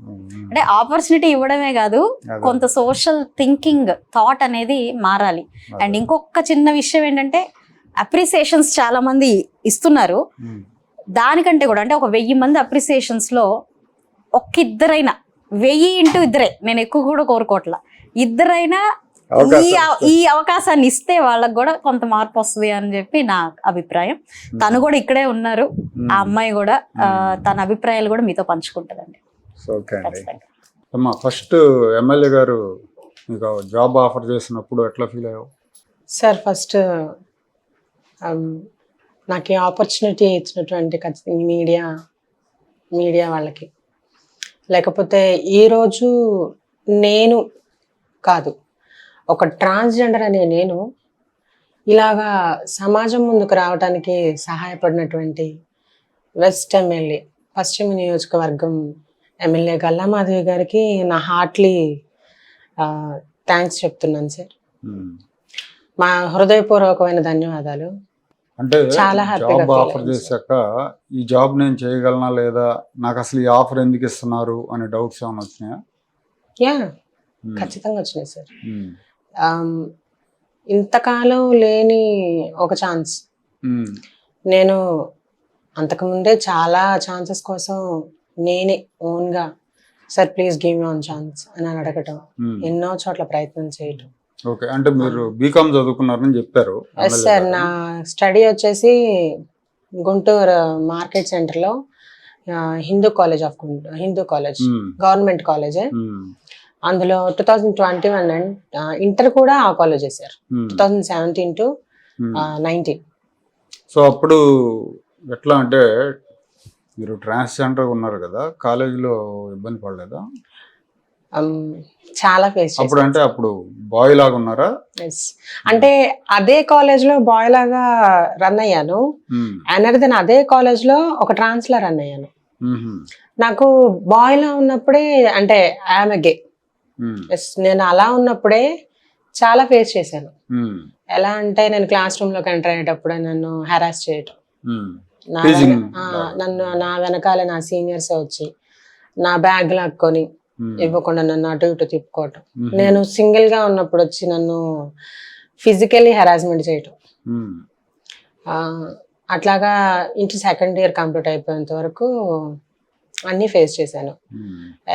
అంటే ఆపర్చునిటీ ఇవ్వడమే కాదు, కొంత సోషల్ థింకింగ్ థాట్ అనేది మారాలి. అండ్ ఇంకొక చిన్న విషయం ఏంటంటే అప్రిసియేషన్స్ చాలా మంది ఇస్తున్నారు. దానికంటే కూడా అంటే ఒక 1000 మంది అప్రిసియేషన్స్ లో ఇద్దరైనా 1000 ఇంటూ ఇద్దరే, నేను ఎక్కువ కూడా కోరుకోవట్లా, ఇద్దరైనా ఈ అవకాశాన్ని ఇస్తే వాళ్ళకి కూడా కొంత మార్పు వస్తుంది అని చెప్పి నా అభిప్రాయం. తను కూడా ఇక్కడే ఉన్నారు, ఆ అమ్మాయి కూడా తన అభిప్రాయాలు కూడా మీతో పంచుకుంటుందండి. ఫస్ట్ ఎమ్మెల్యే గారు మీకు జాబ్ ఆఫర్ చేసినప్పుడు ఎట్లా ఫీల్ అయ్యావు? సార్ ఫస్ట్ నాకు ఈ ఆపర్చునిటీ ఇచ్చినటువంటి ఖచ్చితంగా మీడియా వాళ్ళకి, లేకపోతే ఈరోజు నేను కాదు ఒక ట్రాన్స్జెండర్ అనే నేను ఇలాగా సమాజం ముందుకు రావడానికి సహాయపడినటువంటి వెస్ట్ ఎమ్మెల్యే, పశ్చిమ నియోజకవర్గం ఎమ్మెల్యే గల్లా మాధవి గారికి నా హార్ట్లీ థ్యాంక్స్ చెప్తున్నాను సార్. మా హృదయపూర్వకమైన ధన్యవాదాలు. అంటే చాలా జాబ్ ఆఫర్ చేశాక ఈ జాబ్ నేను చేయగలనా లేదా, నాకు అసలు ఈ ఆఫర్ ఎందుకు ఇస్తున్నారు అనే డౌట్స్ ఏమైనా వచ్చినాయా? యా, ఖచ్చితంగా వచ్చినాయి సార్. ఇంతకాలం లేని ఒక ఛాన్స్. నేను అంతకుముందే చాలా ఛాన్సెస్ కోసం నేనే ఓన్గా sir please give me one chance అని అడగటం, ఎన్నో చోట్ల ప్రయత్నం చేయటం. ఓకే, అంటే మీరు బీకామ్ చదువుకున్నారని చెప్పారు. ఎస్ సార్, నా స్టడీ వచ్చేసి గుంటూరు మార్కెట్ సెంటర్లో హిందూ కాలేజ్ గవర్నమెంట్ కాలేజే. అందులో 2021 అండ్ ఇంటర్ కూడా ఆ కాలేజ్ చేశారు, 2017 to 19. సో అప్పుడు ఎట్లా అంటే మీరు ట్రాన్స్జెండర్ ఉన్నారు కదా, కాలేజీలో ఇబ్బంది పడలేదా? చాలా ఫేస్ అప్పుడు అంటే అప్పుడు బాయ్ లాగా ఉన్నారా? అంటే అదే కాలేజ్ లో బాయ్ లాగా రన్ అయ్యాను, అనదర్ దెన్ అదే కాలేజ్ లో ఒక ట్రాన్స్ లా రన్ అయ్యాను. నాకు బాయ్ లా ఉన్నప్పుడే అంటే ఐఎమ్ గే, నేను అలా ఉన్నప్పుడే చాలా ఫేస్ చేశాను. ఎలా అంటే నేను క్లాస్ రూమ్ లోకి ఎంటర్ అయ్యేటప్పుడు నన్ను హెరాస్ చేయటం, నన్ను నా వెనకాల నా సీనియర్స్ వచ్చి నా బ్యాగ్ లాక్కొని ఇవ్వకుండా నన్ను అటు ఇటు తిప్పుకోవటం, నేను సింగిల్ గా ఉన్నప్పుడు వచ్చి నన్ను ఫిజికల్లీ హెరాస్మెంట్ చేయటం. అట్లాగా ఇంటి సెకండ్ ఇయర్ కంప్లీట్ అయిపోయేంత వరకు అన్ని ఫేస్ చేశాను.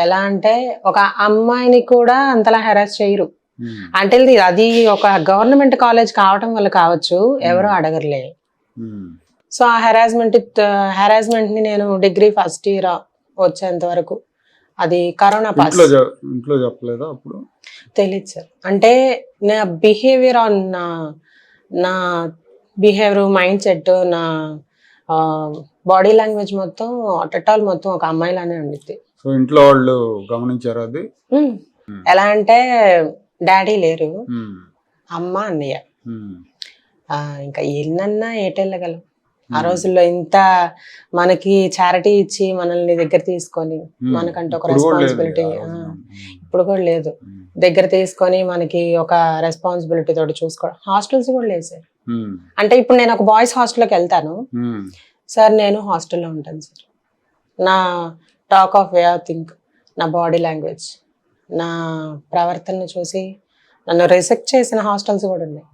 ఎలా అంటే ఒక అమ్మాయిని కూడా అంతలా హెరాస్ చేయరు. అంటే అది ఒక గవర్నమెంట్ కాలేజ్ కావటం వల్ల కావచ్చు, ఎవరో అడగర్లే. సో ఆ హెరాస్మెంట్ ని నేను డిగ్రీ ఫస్ట్ ఇయర్ వచ్చేంత వరకు, అది కరోనా పాస్. ఇంట్లో చెప్పలేదా అప్పుడు? తెలియదు సార్. అంటే నా బిహేవియర్ నా బిహేవియర్, మైండ్ సెట్, నా బాడీ లాంగ్వేజ్ మొత్తం అటటాల్ మొత్తం ఒక అమ్మాయిలానే ఉండిద్ది. సో ఇంట్లో వాళ్ళు గమనించారు అది? ఎలా అంటే డాడీ లేరు, అమ్మ అన్నయ్య. ఇంకా ఎన్నన్నా ఏటెళ్ళగలం ఆ రోజుల్లో. ఇంత మనకి చారిటీ ఇచ్చి మనల్ని దగ్గర తీసుకొని, మనకంటే ఒక రెస్పాన్సిబిలిటీ ఇప్పుడు కూడా లేదు, దగ్గర తీసుకొని మనకి ఒక రెస్పాన్సిబిలిటీ తోటి చూసుకోవడం. హాస్టల్స్ కూడా లేదు సార్. అంటే ఇప్పుడు నేను ఒక బాయ్స్ హాస్టల్లోకి వెళ్తాను సార్, నేను హాస్టల్లో ఉంటాను సార్. నా talk of way of think, నా బాడీ లాంగ్వేజ్, నా ప్రవర్తన చూసి నన్ను రిజెక్ట్ చేసిన హాస్టల్స్ కూడా ఉన్నాయి.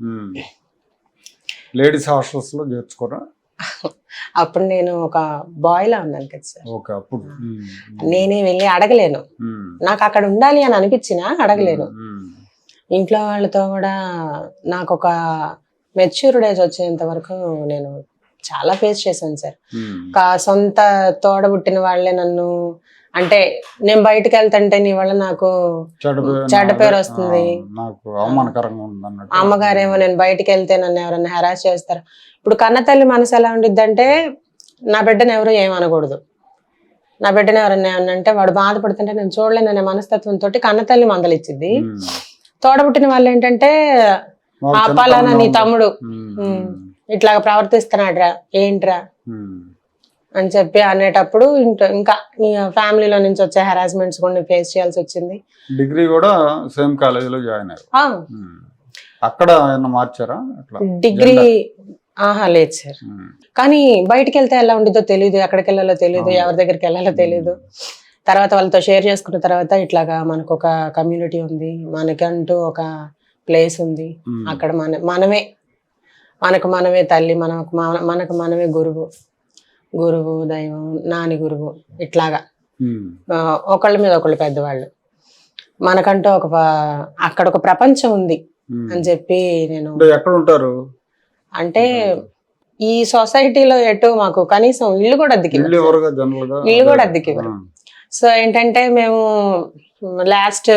లేడీస్ హాస్టల్స్ లో చేర్చుకోరా? అప్పుడు నేను ఒక బాయ్ లా ఉన్నాను కదా సార్. అప్పుడు నేనే వెళ్ళి అడగలేను, నాకు అక్కడ ఉండాలి అని అనిపించినా అడగలేను. ఇంట్లో వాళ్ళతో కూడా నాకు ఒక మెచ్యూర్డ్ ఏజ్ వచ్చేంత వరకు నేను చాలా ఫేస్ చేశాను సార్. సొంత తోడబుట్టిన వాళ్ళే నన్ను, అంటే నేను బయటకు వెళ్తుంటే నీ వల్ల నాకు చెడ్డ పేరు వస్తుంది, అమ్మగారేమో నేను బయటకు వెళ్తే నన్ను ఎవరైనా హెరాస్ చేస్తారు. ఇప్పుడు కన్న తల్లి మనసు ఎలా ఉండిద్ది అంటే, నా బిడ్డను ఎవరు ఏమనకూడదు, నా బిడ్డను ఎవరైనా ఏమన్నంటే వాడు బాధపడుతుంటే నేను చూడలేను అనే మనస్తత్వంతో కన్న తల్లి మందలిచ్చిద్ది. తోడబుట్టిన వాళ్ళు ఏంటంటే, పలానా నీ తమ్ముడు ఇట్లాగా ప్రవర్తిస్తున్నాడురా, ఏంట్రా అని చెప్పి అనేటప్పుడు ఇంకా ఫ్యామిలీలో నుంచి వచ్చే హెరాస్మెంట్స్ కూడా ఫేస్ చేయాల్సి వచ్చింది. డిగ్రీ కూడా సేమ్ కాలేజీలో జాయిన్ అయ్యారు. అక్కడ మార్చారా? డిగ్రీ లేదు సార్. కానీ బయటకు వెళ్తే ఎలా ఉండిద్దో తెలియదు, ఎక్కడికి వెళ్ళాలో తెలియదు, ఎవరి దగ్గరికి వెళ్ళాలో తెలియదు. తర్వాత వాళ్ళతో షేర్ చేసుకున్న తర్వాత ఇట్లాగా మనకు ఒక కమ్యూనిటీ ఉంది, మనకంటూ ఒక ప్లేస్ ఉంది, అక్కడ మనకు మనమే తల్లి, మనకు మనమే గురువు దైవం, నాని గురువు, ఇట్లాగా ఒకళ్ళ మీద ఒకళ్ళు పెద్దవాళ్ళు, మనకంటూ అక్కడ ఒక ప్రపంచం ఉంది అని చెప్పి. నేను ఎక్కడ ఉంటారు అంటే ఈ సొసైటీలో ఎటు మాకు కనీసం ఇల్లు కూడా అద్దెకి ఇవ్వరు. సో ఏంటంటే మేము లాస్ట్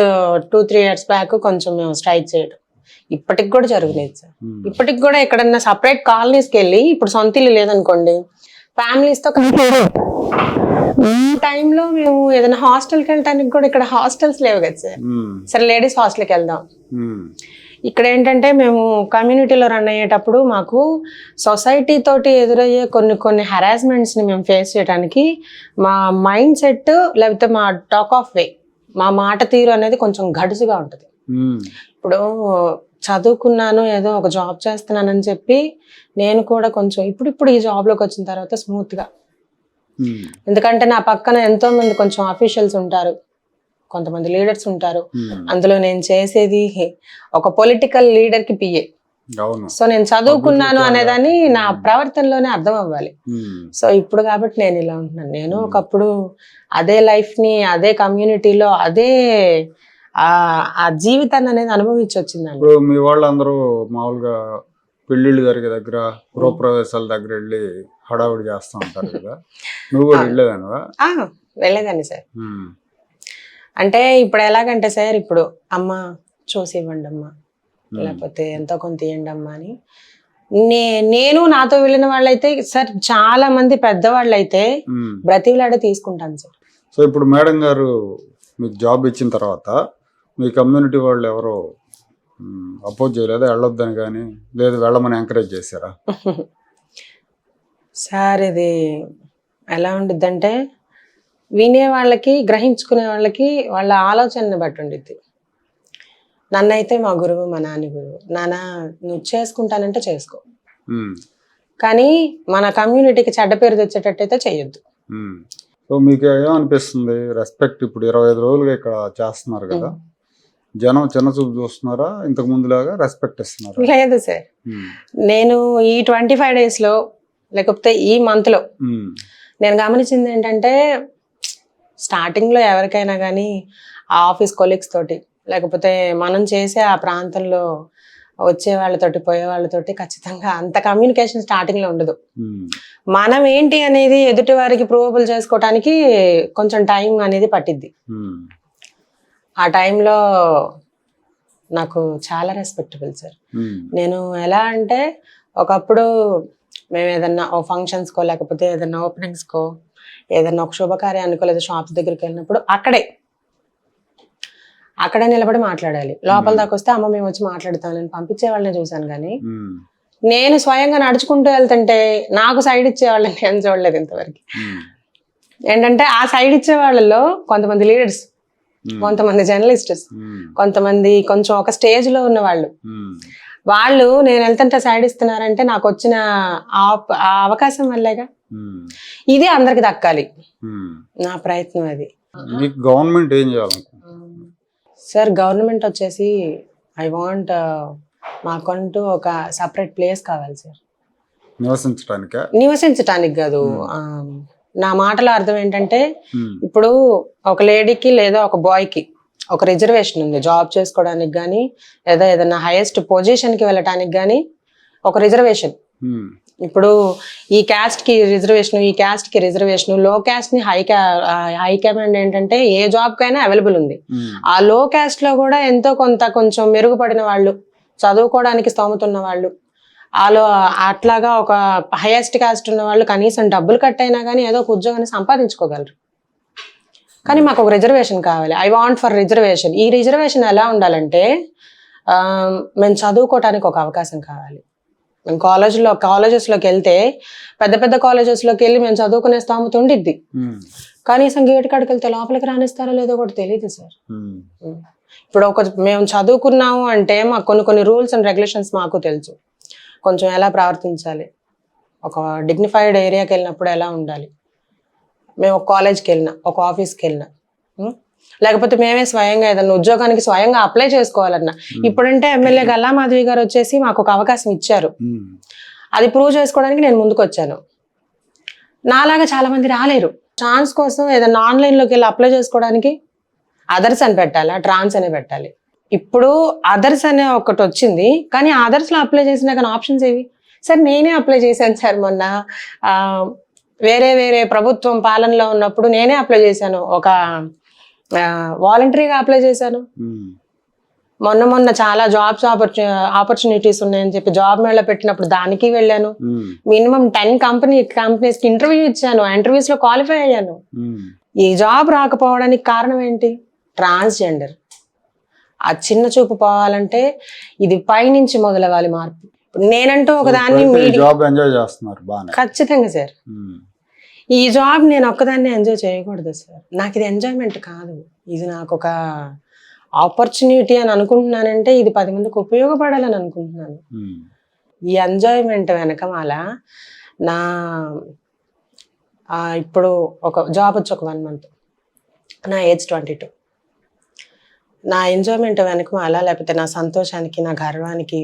2-3 years బ్యాక్ కొంచెం మేము స్ట్రైక్ చేయడం ఇప్పటికి కూడా జరుగులేదు సార్. ఇప్పటికి కూడా ఎక్కడన్నా సపరేట్ కాలనీస్కి వెళ్ళి, ఇప్పుడు సొంత ఇల్లు లేదనుకోండి, ఫ్యామిలీస్ తో ఈ టైంలో మేము ఏదైనా హాస్టల్కి వెళ్ళడానికి కూడా ఇక్కడ హాస్టల్స్ లేవు కదా సార్. సరే లేడీస్ హాస్టల్కి వెళ్దాం. ఇక్కడ ఏంటంటే మేము కమ్యూనిటీలో రన్ అయ్యేటప్పుడు మాకు సొసైటీ తోటి ఎదురయ్యే కొన్ని హెరాస్మెంట్స్ ని మేము ఫేస్ చేయడానికి మా మైండ్ సెట్, లేకపోతే మా టాక్ ఆఫ్ వే, మా మాట తీరు అనేది కొంచెం గడుసుగా ఉంటుంది. ఇప్పుడు చదువుకున్నాను, ఏదో ఒక జాబ్ చేస్తున్నానని చెప్పి నేను కూడా కొంచెం ఇప్పుడు ఈ జాబ్ లోకి వచ్చిన తర్వాత స్మూత్ గా, ఎందుకంటే నా పక్కన ఎంతో మంది కొంచెం అఫీషియల్స్ ఉంటారు, కొంతమంది లీడర్స్ ఉంటారు. అందులో నేను చేసేది ఒక పొలిటికల్ లీడర్ కి పిఏ. సో నేను చదువుకున్నాను అనేదాన్ని నా ప్రవర్తనలోనే అర్థం అవ్వాలి. సో ఇప్పుడు కాబట్టి నేను ఇలా ఉంటున్నాను. నేను ఒకప్పుడు అదే లైఫ్ ని, అదే కమ్యూనిటీలో, అదే ఆ జీవితాన్ని అనేది అనుభవించి వచ్చిందండి. ఇప్పుడు మీ వాళ్ళందరూ మామూలుగా పెళ్లిళ్ళు జరిగే దగ్గర, గృహప్రవేశాల దగ్గర వెళ్ళి హడావుడి చేస్తూ ఉంటారు కదా, నువ్వు కూడా వెళ్ళేదానివా? వెళ్ళేదాన్ని సార్. అంటే ఇప్పుడు ఎలాగంటే సార్, ఇప్పుడు అమ్మ చూసి ఇవ్వండి అమ్మా, లేకపోతే ఎంతో కొంత ఇవ్వండి అమ్మా అని నేను నాతో వెళ్ళిన వాళ్ళైతే సార్, చాలా మంది పెద్దవాళ్ళు అయితే బ్రతిలాడే తీసుకుంటాను సార్. సో ఇప్పుడు మేడం గారు మీకు జాబ్ ఇచ్చిన తర్వాత మీ కమ్యూనిటీ వాళ్ళు ఎవరో అపోజ్ చేయలేదా, వెళ్ళొద్దని కానీ, లేదు వెళ్ళమని ఎంకరేజ్ చేశారా? సార్ ఇది ఎలా ఉండిద్దంటే, వినే వాళ్ళకి, గ్రహించుకునే వాళ్ళకి వాళ్ళ ఆలోచనని బట్టి ఉండిద్ది. నన్నైతే మా గురువు, మా నాని గురువు, నాన్న నువ్వు చేసుకుంటానంటే చేసుకో, కానీ మన కమ్యూనిటీకి చెడ్డ పేరు తెచ్చేటట్టయితే చెయ్యొద్దు. సో మీకు ఏమనిపిస్తుంది? రెస్పెక్ట్ ఇప్పుడు 25 రోజులుగా ఇక్కడ చేస్తున్నారు కదా, జనం చిన్న చూపు చూస్తున్నారా, ఇంతకు ముందులాగా రెస్పెక్ట్ ఇస్తున్నారా? లేదు సార్, నేను ఈ 25 days లో, లేకపోతే ఈ మంత్ లో నేను గమనించింది ఏంటంటే, స్టార్టింగ్ లో ఎవరికైనా కానీ ఆ ఆఫీస్ కొలీగ్స్ తోటి, లేకపోతే మనం చేసే ఆ ప్రాంతంలో వచ్చే వాళ్ళతోటి పోయే వాళ్ళతోటి ఖచ్చితంగా అంత కమ్యూనికేషన్ స్టార్టింగ్ లో ఉండదు. ఉమ్, మనం ఏంటి అనేది ఎదుటి వారికి ప్రూవబుల్ చేసుకోవటానికి కొంచెం టైం అనేది పట్టిద్ది. ఉమ్, ఆ టైంలో నాకు చాలా రెస్పెక్టబుల్ సార్. ఉమ్, నేను ఎలా అంటే ఒకప్పుడు మేము ఏదన్నా ఓ ఫంక్షన్స్కో లేకపోతే ఏదన్నా ఓపెనింగ్స్కో ఏదన్నా ఒక శుభకార్యానికో లేదా షాప్స్ దగ్గరికి వెళ్ళినప్పుడు అక్కడే నిలబడి మాట్లాడాలి. లోపల దాకా వస్తే అమ్మ మేము వచ్చి మాట్లాడతాం నేను పంపించే వాళ్ళని చూశాను. కానీ ఉమ్, నేను స్వయంగా నడుచుకుంటూ వెళ్తుంటే నాకు సైడ్ ఇచ్చే వాళ్ళని నేను చూడలేదు ఇంతవరకు. ఉమ్, ఏంటంటే ఆ సైడ్ ఇచ్చే వాళ్ళలో కొంతమంది లీడర్స్, కొంతమంది జర్నలిస్ట్స్, ఉమ్, కొంతమంది కొంచెం ఒక స్టేజ్ లో ఉన్న వాళ్ళు, ఉమ్, వాళ్ళు నేను వెళ్తుంటే సైడ్ ఇస్తున్నారంటే నాకు వచ్చిన ఆ అవకాశం వల్లేగా. ఉమ్, ఇది అందరికి దక్కాలి, ఉమ్. నా ప్రయత్నం అది. మీకు గవర్నమెంట్ ఏం చేయాలనుకుంటున్నారు? సార్ గవర్నమెంట్ వచ్చేసి ఐ వాంట్ మాకంటూ ఒక సపరేట్ ప్లేస్ కావాలి సార్. నివసించడానికా? నివసించటానికి కాదు. నా మాటల అర్థం ఏంటంటే ఉమ్, ఇప్పుడు ఒక లేడీకి లేదా ఒక బాయ్కి ఒక రిజర్వేషన్ ఉంది జాబ్ చేసుకోవడానికి కానీ లేదా ఏదైనా హైయెస్ట్ పొజిషన్కి వెళ్ళటానికి కానీ ఒక రిజర్వేషన్. ఉమ్, ఇప్పుడు ఈ క్యాస్ట్ కి రిజర్వేషన్, ఈ క్యాస్ట్ కి రిజర్వేషన్, లో క్యాస్ట్ ని హై కమాండ్ ఏంటంటే ఏ జాబ్ కైనా అవైలబుల్ ఉంది. ఉమ్, ఆ లో క్యాస్ట్ లో కూడా ఎంతో కొంచెం మెరుగుపడిన వాళ్ళు, చదువుకోవడానికి స్తోమత ఉన్న వాళ్ళు, ఆలో అట్లాగా ఒక హైయెస్ట్ క్యాస్ట్ ఉన్న వాళ్ళు కనీసం డబ్బులు కట్టైనా కానీ ఏదో ఒక ఉద్యోగాన్ని సంపాదించుకోగలరు. కానీ మాకు ఒక రిజర్వేషన్ కావాలి. I want for reservation. ఈ రిజర్వేషన్ ఎలా ఉండాలంటే మేము చదువుకోవటానికి ఒక అవకాశం కావాలి. మేము కాలేజెస్లోకి వెళ్తే పెద్ద పెద్ద కాలేజెస్లోకి వెళ్ళి మేము చదువుకునే స్తోమత ఉండిద్ది. ఉమ్, కనీసం గేట్ కాడికి వెళ్తే లోపలికి రానిస్తారో లేదో కూడా తెలియదు సార్. ఉమ్, ఇప్పుడు మేము చదువుకున్నాము అంటే మాకు కొన్ని రూల్స్ అండ్ రెగ్యులేషన్స్ మాకు తెలుసు. కొంచెం ఎలా ప్రవర్తించాలి, ఒక డిగ్నిఫైడ్ ఏరియాకి వెళ్ళినప్పుడు ఎలా ఉండాలి, మేము ఒక కాలేజ్కి వెళ్ళినా ఒక ఆఫీస్కి వెళ్ళినా లేకపోతే మేమే స్వయంగా ఏదన్నా ఉద్యోగానికి స్వయంగా అప్లై చేసుకోవాలన్నా. ఇప్పుడంటే ఎమ్మెల్యే గల్లా మాధవి గారు వచ్చేసి మాకు ఒక అవకాశం ఇచ్చారు. ఉమ్, అది ప్రూవ్ చేసుకోవడానికి నేను ముందుకు వచ్చాను. నాలాగా చాలా మంది రాలేరు. ఛాన్స్ కోసం ఏదన్నా ఆన్లైన్లోకి వెళ్ళి అప్లై చేసుకోవడానికి అదర్స్ అని పెట్టాలా, ట్రాన్స్ అనే పెట్టాలి. ఇప్పుడు అదర్స్ అనే ఒకటి వచ్చింది, కానీ అదర్స్లో అప్లై చేసినా కానీ ఆప్షన్స్ ఏవి సార్? నేనే అప్లై చేశాను సార్ మొన్న. వేరే ప్రభుత్వం పాలనలో ఉన్నప్పుడు నేనే అప్లై చేశాను. ఒక వాలంటరీగా అప్లై చేశాను. ఉమ్, మొన్న చాలా జాబ్స్ ఆపర్చునిటీస్ ఉన్నాయని చెప్పి జాబ్ మేళ పెట్టినప్పుడు దానికి వెళ్ళాను. ఉమ్, మినిమం 10 కంపెనీస్కి ఇంటర్వ్యూ ఇచ్చాను. ఇంటర్వ్యూస్ లో క్వాలిఫై అయ్యాను. ఉమ్, ఈ జాబ్ రాకపోవడానికి కారణం ఏంటి? ట్రాన్స్జెండర్. ఆ చిన్న చూపు పోవాలంటే ఇది పైనుంచి మొదలవ్వాలి మార్పు. నేనంటూ ఒకదాన్ని జాబ్ ఎంజాయ్ చేస్తున్నారు బాగా. ఖచ్చితంగా సార్. ఉమ్, ఈ జాబ్ నేను ఒక్కదాన్ని ఎంజాయ్ చేయకూడదు సార్. నాకు ఇది ఎంజాయ్మెంట్ కాదు, ఇది నాకు ఒక ఆపర్చునిటీ అని అనుకుంటున్నానంటే ఇది 10 మందికి ఉపయోగపడాలని అనుకుంటున్నాను. ఉమ్, ఈ ఎంజాయ్మెంట్ వెనకమాల నా ఇప్పుడు ఒక జాబ్ వచ్చి ఒక 1 month, నా ఏజ్ 22. నా ఎంజాయ్మెంట్ వెనకమాల లేకపోతే నా సంతోషానికి, నా గర్వానికి,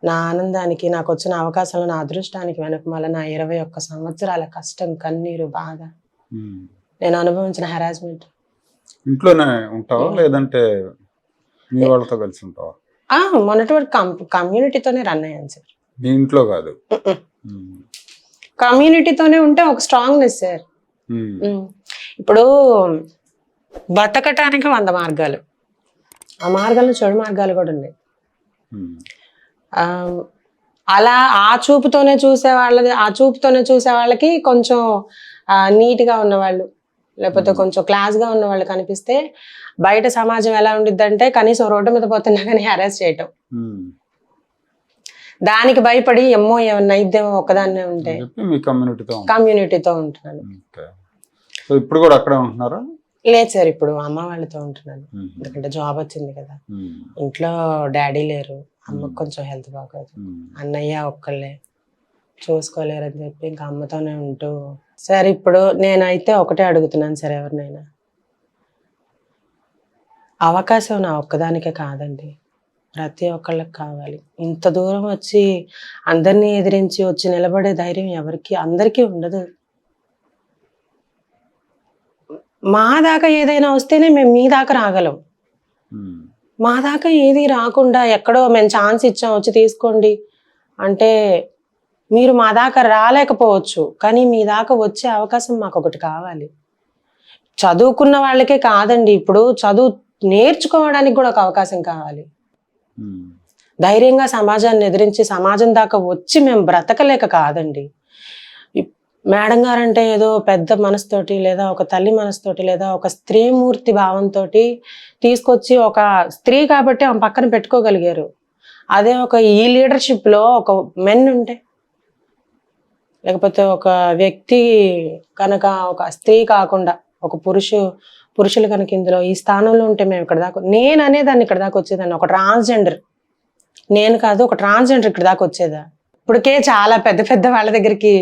నా ఆనందానికి, నాకు వచ్చిన అవకాశంలో నా అదృష్టానికి వెనకమాల నా 21 సంవత్సరాల కష్టం, కన్నీరు, బాధ, ఉమ్. నేను అనుభవించిన హెరాస్మెంట్. ఇంట్లోనే ఉంటావా లేదంటే మీ వాళ్ళతో కలిసి ఉంటావా? మొన్నటి వరకు కమ్యూనిటీతోనే రన్ అయ్యాను సార్. మీ ఇంట్లో కాదు? ఉమ్, కమ్యూనిటీతోనే ఉంటే ఒక స్ట్రాంగ్నెస్ సార్. ఉమ్, ఇప్పుడు బతకటానికి 100 మార్గాలు, ఆ మార్గాల్లో చెడు మార్గాలు కూడా ఉన్నాయి. ఉమ్, అలా ఆ చూపుతోనే చూసే వాళ్ళకి కొంచెం నీట్గా ఉన్నవాళ్ళు లేకపోతే కొంచెం క్లాస్గా ఉన్న వాళ్ళు కనిపిస్తే బయట సమాజం ఎలా ఉండిద్దంటే కనీసం రోడ్డు మీద పోతున్నా కానీ అరెస్ట్ చేయటం. ఉమ్. దానికి భయపడి ఏమో ఏమన్నా ఇద్దేమో ఒక్కదాన్నే ఉంటే మీ కమ్యూనిటీతో ఉంటున్నాను. సో ఇప్పుడు కూడా అక్కడే ఉంటున్నారా? లేదు సార్, ఇప్పుడు అమ్మ వాళ్ళతో ఉంటున్నాను. ఎందుకంటే జాబ్ వచ్చింది కదా. ఇంట్లో డాడీ లేరు, అమ్మకు కొంచెం హెల్త్ బాగోదు, అన్నయ్య ఒక్కళ్ళే చూసుకోలేరు అని చెప్పి ఇంకా అమ్మతోనే ఉంటూ. సార్ ఇప్పుడు నేనైతే ఒకటే అడుగుతున్నాను సార్, ఎవరినైనా అవకాశం నా ఒక్కదానికే కాదండి, ప్రతి ఒక్కళ్ళకి కావాలి. ఇంత దూరం వచ్చి అందరినీ ఎదిరించి వచ్చి నిలబడే ధైర్యం అందరికీ ఉండదు. మా దాకా ఏదైనా వస్తేనే మేము మీ దాకా రాగలం. మా దాకా ఏది రాకుండా ఎక్కడో మేము ఛాన్స్ ఇచ్చాం వచ్చి తీసుకోండి అంటే, మీరు మా దాకా రాలేకపోవచ్చు కానీ మీ దాకా వచ్చే అవకాశం మాకు ఒకటి కావాలి. చదువుకున్న వాళ్ళకే కాదండి, ఇప్పుడు చదువు నేర్చుకోవడానికి కూడా ఒక అవకాశం కావాలి. ధైర్యంగా సమాజాన్ని ఎదిరించి సమాజం దాకా వచ్చి మేము బ్రతకలేక కాదండి. మేడం గారంటే ఏదో పెద్ద మనసుతోటి లేదా ఒక తల్లి మనసుతోటి లేదా ఒక స్త్రీమూర్తి భావంతో తీసుకొచ్చి ఒక స్త్రీ కాబట్టి ఆమె పక్కన పెట్టుకోగలిగారు. అదే ఒక ఈ లీడర్షిప్లో ఒక మెన్ ఉంటే, లేకపోతే ఒక వ్యక్తి కనుక ఒక స్త్రీ కాకుండా ఒక పురుషులు కనుక ఇందులో ఈ స్థానంలో ఉంటే మేము ఇక్కడ దాకా, నేను అనేదాన్ని ఇక్కడ దాకా వచ్చేదాన్ని. ఒక ట్రాన్స్జెండర్ నేను కాదు, ఒక ట్రాన్స్జెండర్ ఇక్కడ దాకా వచ్చేదా. ఇప్పటికే చాలా పెద్ద పెద్ద వాళ్ళ దగ్గరికి,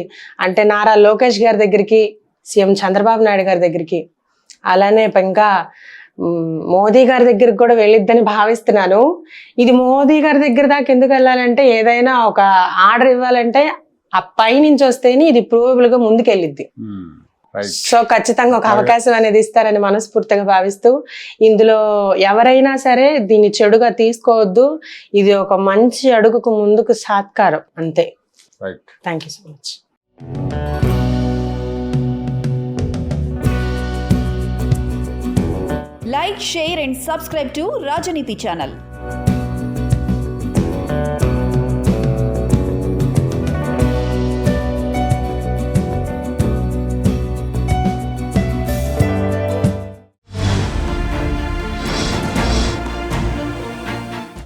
అంటే నారా లోకేష్ గారి దగ్గరికి, సీఎం చంద్రబాబు నాయుడు గారి దగ్గరికి, అలానే ఇంకా మోదీ గారి దగ్గరికి కూడా వెళ్ళిద్దని భావిస్తున్నాను. ఇది మోదీ గారి దగ్గర దాకా ఎందుకు వెళ్ళాలంటే, ఏదైనా ఒక ఆర్డర్ ఇవ్వాలంటే ఆ పై నుంచి వస్తేనే ఇది ప్రూవబుల్ గా ముందుకెళ్ళిద్ది. సో ఖచ్చితంగా ఒక అవకాశం అనేది ఇస్తారని మనస్ఫూర్తిగా భావిస్తూ, ఇందులో ఎవరైనా సరే దీన్ని చెడుగా తీసుకోవద్దు. ఇది ఒక మంచి అడుగుకు ముందుకు సాత్కారం అంతే. Thank you so much. Like, share and subscribe to Rajaniti channel.